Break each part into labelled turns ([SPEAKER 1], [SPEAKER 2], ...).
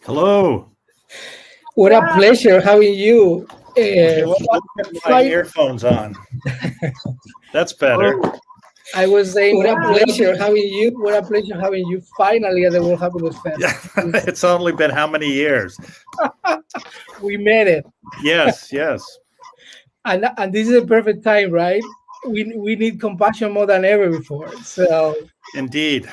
[SPEAKER 1] Hello.
[SPEAKER 2] What a pleasure having you.
[SPEAKER 1] Okay, well, I'll get my earphones on. That's better.
[SPEAKER 2] I was saying, what a pleasure having you. What a pleasure having you finally at the World Happiness Fest.
[SPEAKER 1] Yeah, it's only been how many years?
[SPEAKER 2] We made it.
[SPEAKER 1] Yes, yes.
[SPEAKER 2] And this is a perfect time, right? We need compassion more than ever before. So
[SPEAKER 1] Indeed.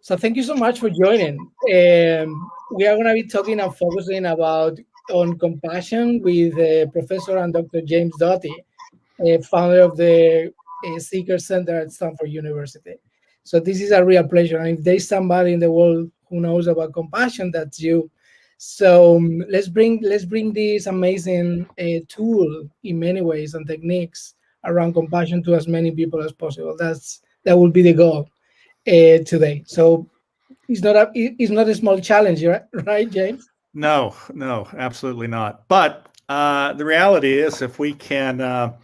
[SPEAKER 2] So thank you so much for joining. We are going to be talking and focusing on compassion with Professor and Dr. James Doty, founder of the Seeker Center at Stanford University. So this is a real pleasure. And if there's somebody in the world who knows about compassion, that's you. So let's bring this amazing tool in many ways and techniques around compassion to as many people as possible. That will be the goal today. So it's not a small challenge, right, James?
[SPEAKER 1] No, absolutely not. But the reality is, if we can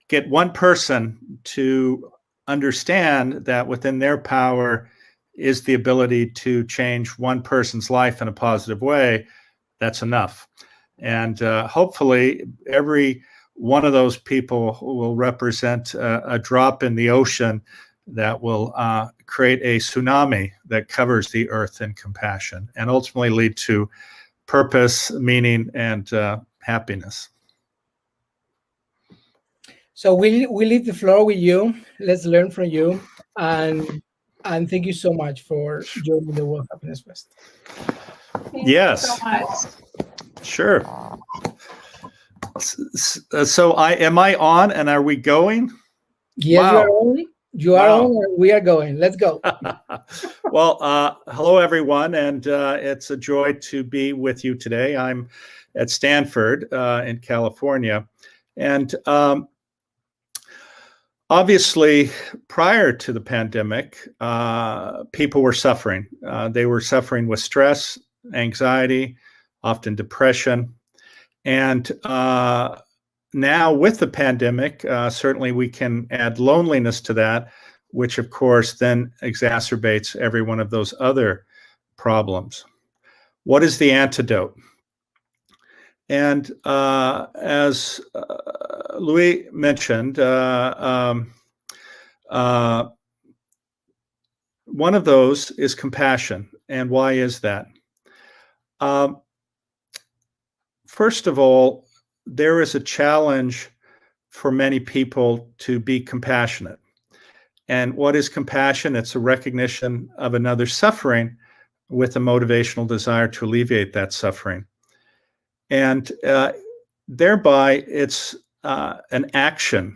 [SPEAKER 1] get one person to understand that within their power is the ability to change one person's life in a positive way, that's enough. And hopefully every one of those people will represent a drop in the ocean that will create a tsunami that covers the earth in compassion and ultimately lead to purpose, meaning, and happiness.
[SPEAKER 2] So we leave the floor with you. Let's learn from you, and thank you so much for joining the World Happiness Fest.
[SPEAKER 1] Yes, sure. So am I on, and are we going?
[SPEAKER 2] Yes, wow. You are on, and we are going. Let's go.
[SPEAKER 1] Well, hello, everyone, and it's a joy to be with you today. I'm at Stanford in California, and obviously, prior to the pandemic, people were suffering. They were suffering with stress, anxiety, often depression, and now with the pandemic, certainly we can add loneliness to that, which of course then exacerbates every one of those other problems. What is the antidote? And as Louis mentioned, one of those is compassion. And why is that? First of all, there is a challenge for many people to be compassionate. And what is compassion? It's a recognition of another's suffering with a motivational desire to alleviate that suffering. And thereby, it's an action.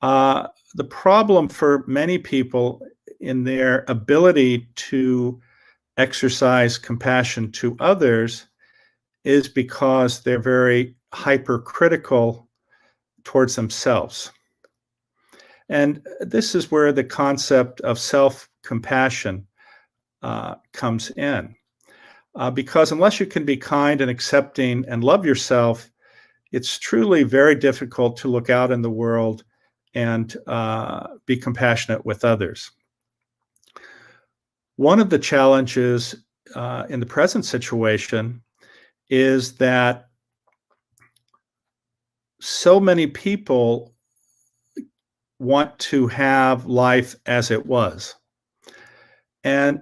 [SPEAKER 1] The problem for many people in their ability to exercise compassion to others is because they're very hypercritical towards themselves. And this is where the concept of self-compassion comes in. Because unless you can be kind and accepting and love yourself, it's truly very difficult to look out in the world and be compassionate with others. One of the challenges in the present situation is that so many people want to have life as it was. And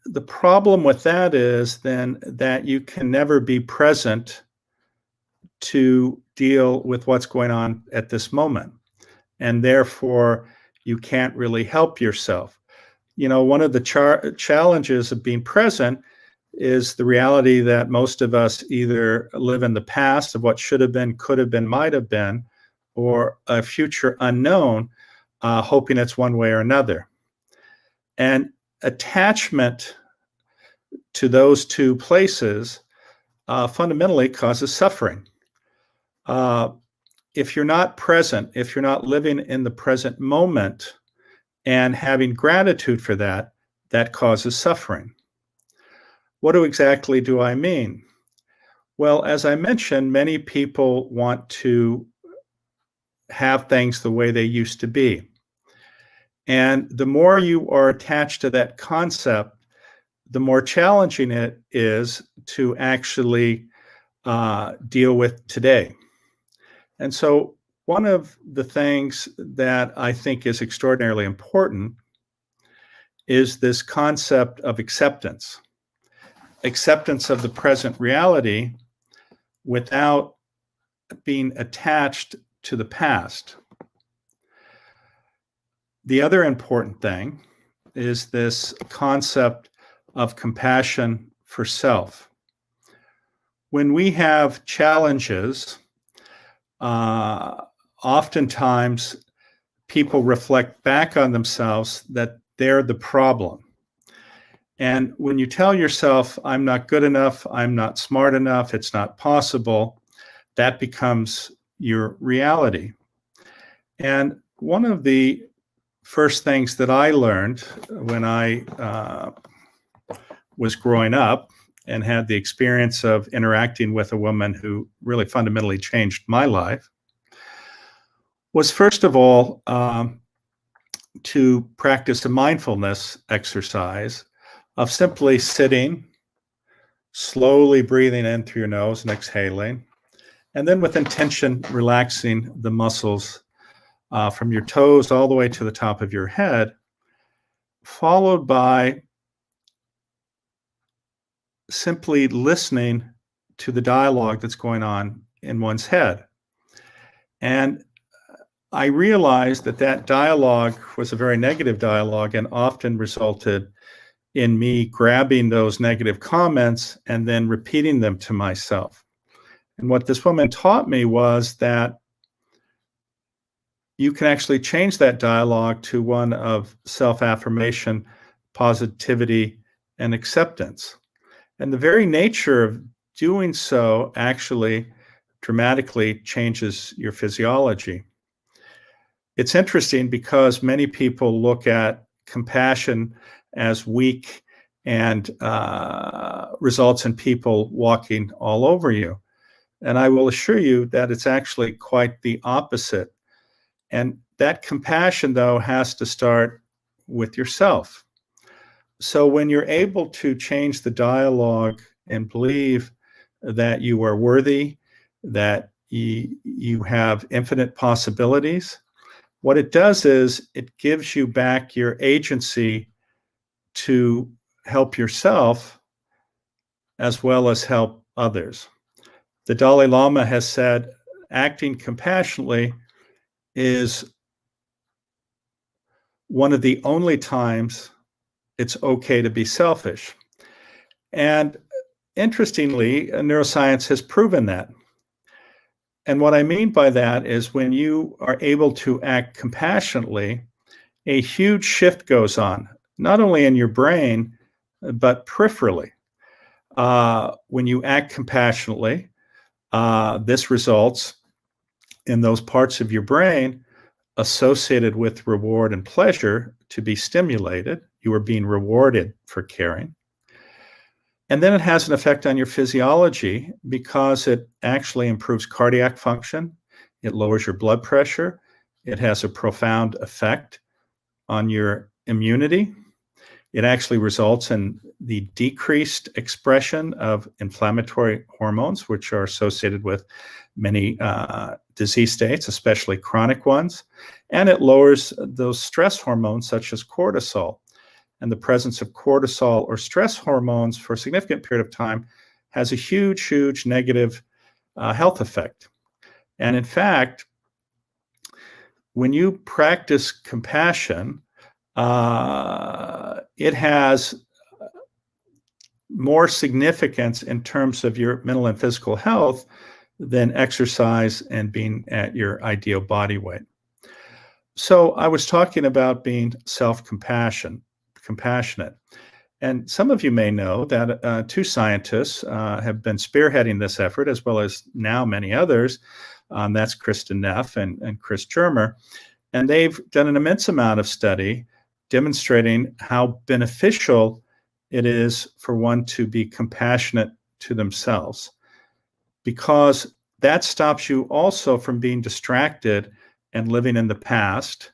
[SPEAKER 1] the problem with that is then that you can never be present to deal with what's going on at this moment. And therefore, you can't really help yourself. You know, one of the challenges of being present is the reality that most of us either live in the past of what should have been, could have been, might have been, or a future unknown, hoping it's one way or another. And attachment to those two places fundamentally causes suffering. If you're not present, if you're not living in the present moment and having gratitude for that, that causes suffering. What exactly do I mean? Well, as I mentioned, many people want to have things the way they used to be. And the more you are attached to that concept, the more challenging it is to actually deal with today. And so one of the things that I think is extraordinarily important is this concept of acceptance of the present reality without being attached to the past. The other important thing is this concept of compassion for self. When we have challenges, oftentimes people reflect back on themselves that they're the problem. And when you tell yourself, I'm not good enough, I'm not smart enough, it's not possible, that becomes your reality. And one of the first things that I learned when I was growing up and had the experience of interacting with a woman who really fundamentally changed my life was, first of all, to practice a mindfulness exercise of simply sitting, slowly breathing in through your nose and exhaling, and then with intention, relaxing the muscles from your toes all the way to the top of your head, followed by simply listening to the dialogue that's going on in one's head. And I realized that that dialogue was a very negative dialogue and often resulted in me grabbing those negative comments and then repeating them to myself. And what this woman taught me was that you can actually change that dialogue to one of self-affirmation, positivity, and acceptance. And the very nature of doing so actually dramatically changes your physiology. It's interesting because many people look at compassion as weak and results in people walking all over you. And I will assure you that it's actually quite the opposite. And that compassion, though, has to start with yourself. So when you're able to change the dialogue and believe that you are worthy, that you have infinite possibilities, what it does is it gives you back your agency to help yourself as well as help others. The Dalai Lama has said acting compassionately is one of the only times it's okay to be selfish. And interestingly, neuroscience has proven that. And what I mean by that is when you are able to act compassionately, a huge shift goes on, not only in your brain, but peripherally. When you act compassionately, this results in those parts of your brain associated with reward and pleasure to be stimulated. You are being rewarded for caring. And then it has an effect on your physiology because it actually improves cardiac function. It lowers your blood pressure. It has a profound effect on your immunity. It actually results in the decreased expression of inflammatory hormones, which are associated with many disease states, especially chronic ones. And it lowers those stress hormones such as cortisol. And the presence of cortisol or stress hormones for a significant period of time has a huge, huge negative health effect. And in fact, when you practice compassion, it has more significance in terms of your mental and physical health than exercise and being at your ideal body weight. So I was talking about being compassionate. And some of you may know that two scientists have been spearheading this effort, as well as now many others. That's Kristen Neff and Chris Germer. And they've done an immense amount of study demonstrating how beneficial it is for one to be compassionate to themselves, because that stops you also from being distracted and living in the past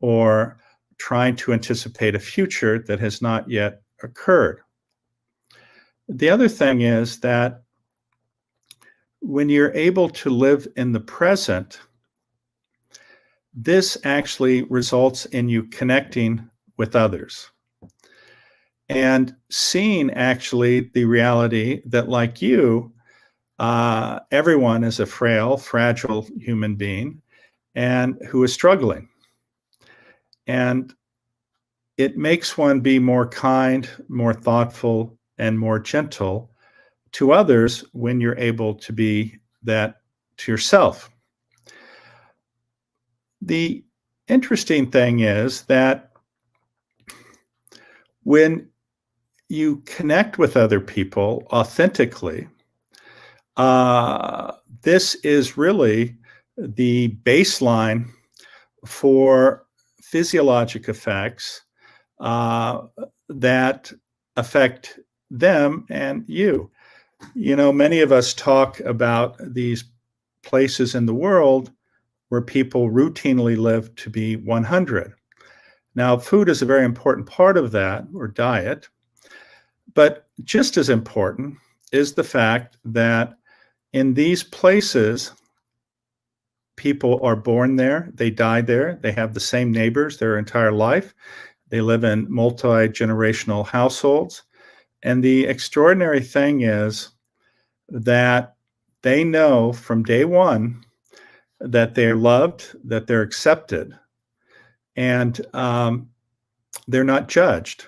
[SPEAKER 1] or trying to anticipate a future that has not yet occurred. The other thing is that when you're able to live in the present, this actually results in you connecting with others and seeing actually the reality that, like you, everyone is a frail, fragile human being and who is struggling. And it makes one be more kind, more thoughtful, and more gentle to others when you're able to be that to yourself. The interesting thing is that when you connect with other people authentically, this is really the baseline for physiologic effects that affect them and you. You know, many of us talk about these places in the world where people routinely live to be 100. Now, food is a very important part of that, or diet, but just as important is the fact that in these places, people are born there, they die there, they have the same neighbors their entire life, they live in multi-generational households. And the extraordinary thing is that they know from day one that they're loved, that they're accepted, and they're not judged.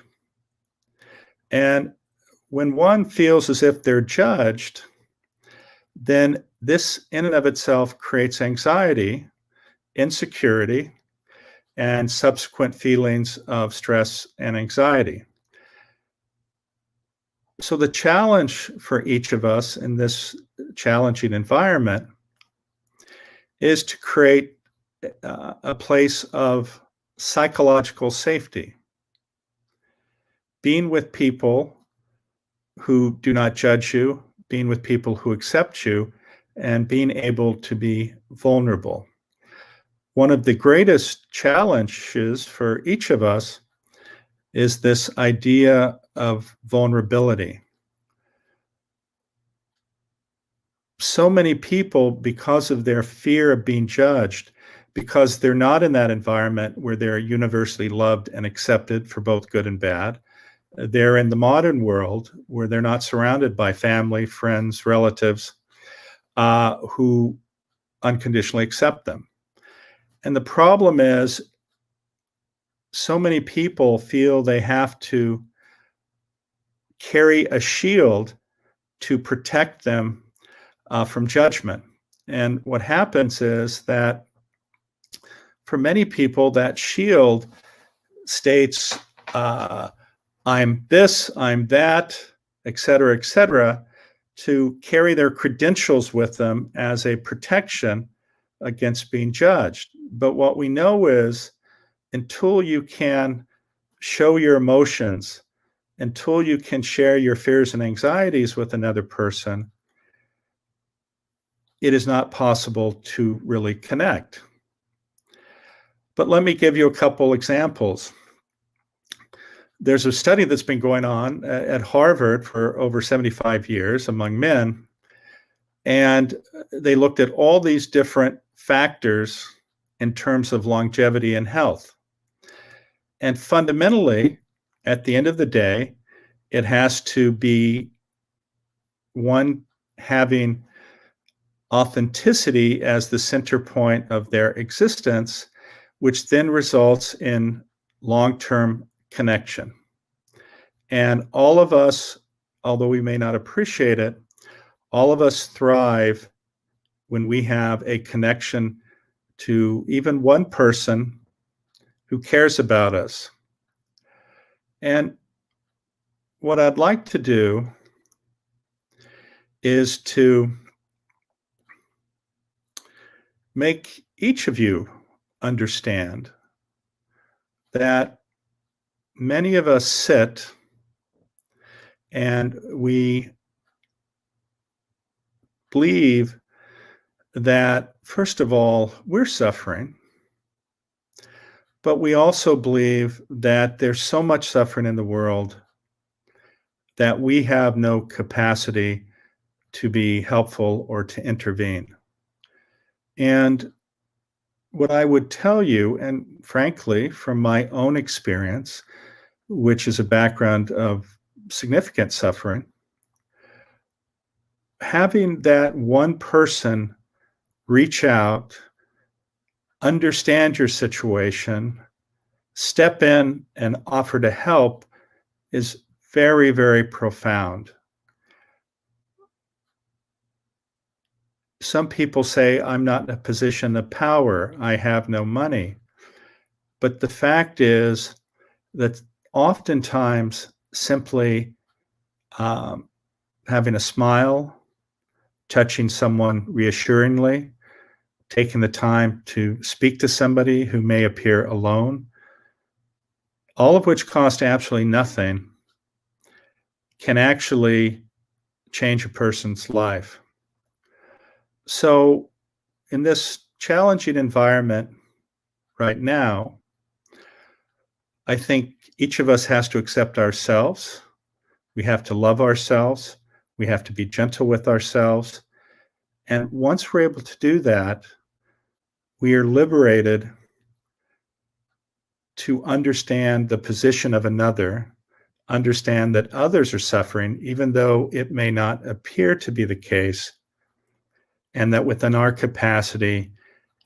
[SPEAKER 1] And when one feels as if they're judged, then this in and of itself creates anxiety, insecurity, and subsequent feelings of stress and anxiety. So the challenge for each of us in this challenging environment is to create a place of psychological safety. Being with people who do not judge you, being with people who accept you, and being able to be vulnerable. One of the greatest challenges for each of us is this idea of vulnerability. So many people, because of their fear of being judged, because they're not in that environment where they're universally loved and accepted for both good and bad, they're in the modern world where they're not surrounded by family, friends, relatives who unconditionally accept them. And the problem is, so many people feel they have to carry a shield to protect them from judgment. And what happens is that for many people, that shield states, I'm this, I'm that, et cetera, to carry their credentials with them as a protection against being judged. But what we know is until you can show your emotions, until you can share your fears and anxieties with another person, it is not possible to really connect. But let me give you a couple examples. There's a study that's been going on at Harvard for over 75 years among men, and they looked at all these different factors in terms of longevity and health. And fundamentally, at the end of the day, it has to be one having authenticity as the center point of their existence, which then results in long-term connection. And all of us, although we may not appreciate it, all of us thrive when we have a connection to even one person who cares about us. And what I'd like to do is to make each of you understand that many of us sit and we believe that, first of all, we're suffering, But we also believe that there's so much suffering in the world that we have no capacity to be helpful or to intervene. And what I would tell you, and frankly, from my own experience, which is a background of significant suffering, having that one person reach out, understand your situation, step in and offer to help is very, very profound. Some people say, I'm not in a position of power, I have no money. But the fact is that oftentimes simply having a smile, touching someone reassuringly, taking the time to speak to somebody who may appear alone, all of which cost absolutely nothing, can actually change a person's life. So in this challenging environment right now, I think each of us has to accept ourselves. We have to love ourselves. We have to be gentle with ourselves. And once we're able to do that, we are liberated to understand the position of another, understand that others are suffering, even though it may not appear to be the case, and that within our capacity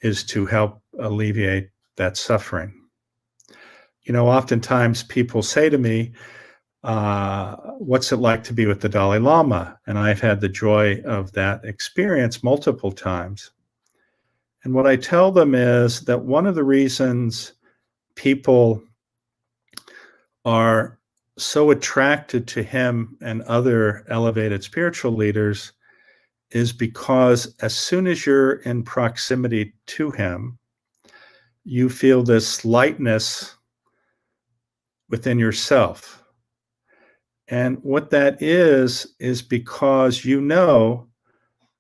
[SPEAKER 1] is to help alleviate that suffering. You know, oftentimes people say to me, what's it like to be with the Dalai Lama? And I've had the joy of that experience multiple times. And what I tell them is that one of the reasons people are so attracted to him and other elevated spiritual leaders is because as soon as you're in proximity to him, you feel this lightness within yourself. And what that is because you know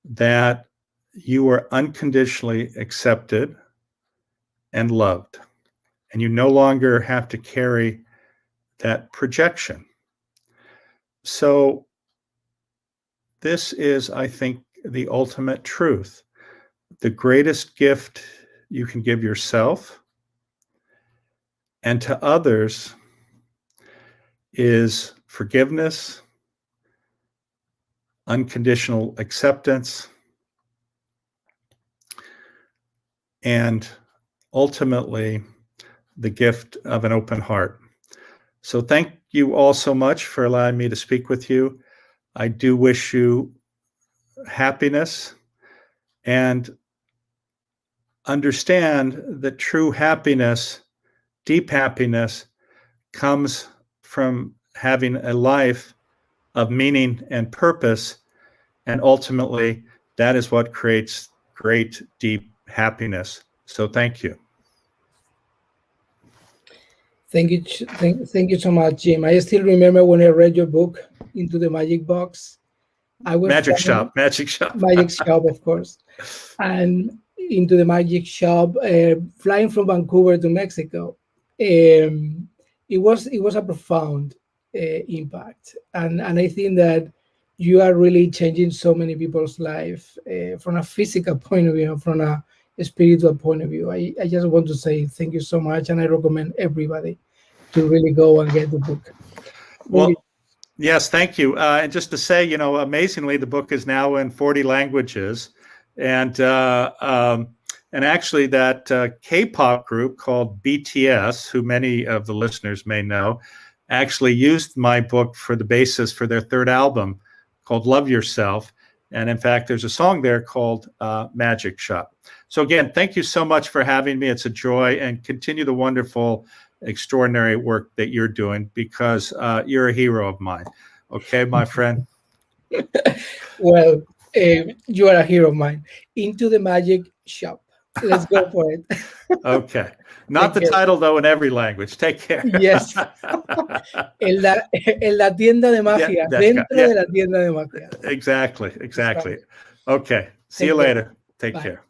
[SPEAKER 1] that you are unconditionally accepted and loved, and you no longer have to carry that projection. So this is, I think, the ultimate truth. The greatest gift you can give yourself and to others is forgiveness, unconditional acceptance, and ultimately the gift of an open heart. So thank you all so much for allowing me to speak with you. I do wish you happiness, and understand that true happiness, deep happiness, comes from having a life of meaning and purpose. And ultimately, that is what creates great, deep happiness. So thank you.
[SPEAKER 2] Thank you so much, Jim. I still remember when I read your book, Into the Magic Box.
[SPEAKER 1] Magic Shop,
[SPEAKER 2] of course. And Into the Magic Shop, flying from Vancouver to Mexico. It was a profound impact. And I think that you are really changing so many people's life from a physical point of view, from a spiritual point of view. I just want to say thank you so much, and I recommend everybody to really go and get the book.
[SPEAKER 1] Well, yes, thank you. And just to say, you know, amazingly, the book is now in 40 languages, and actually that K-pop group called BTS, who many of the listeners may know, actually used my book for the basis for their third album called Love Yourself. And in fact, there's a song there called Magic Shop. So again, thank you so much for having me. It's a joy, and continue the wonderful, extraordinary work that you're doing, because you're a hero of mine. Okay, my friend?
[SPEAKER 2] Well, you are a hero of mine. Into the Magic Shop. Let's go for it.
[SPEAKER 1] Okay. Not the title, though, in every language. Take care.
[SPEAKER 2] Yes. en la tienda de magia. Dentro de la tienda de magia.
[SPEAKER 1] Exactly. Okay. See you later. Take care.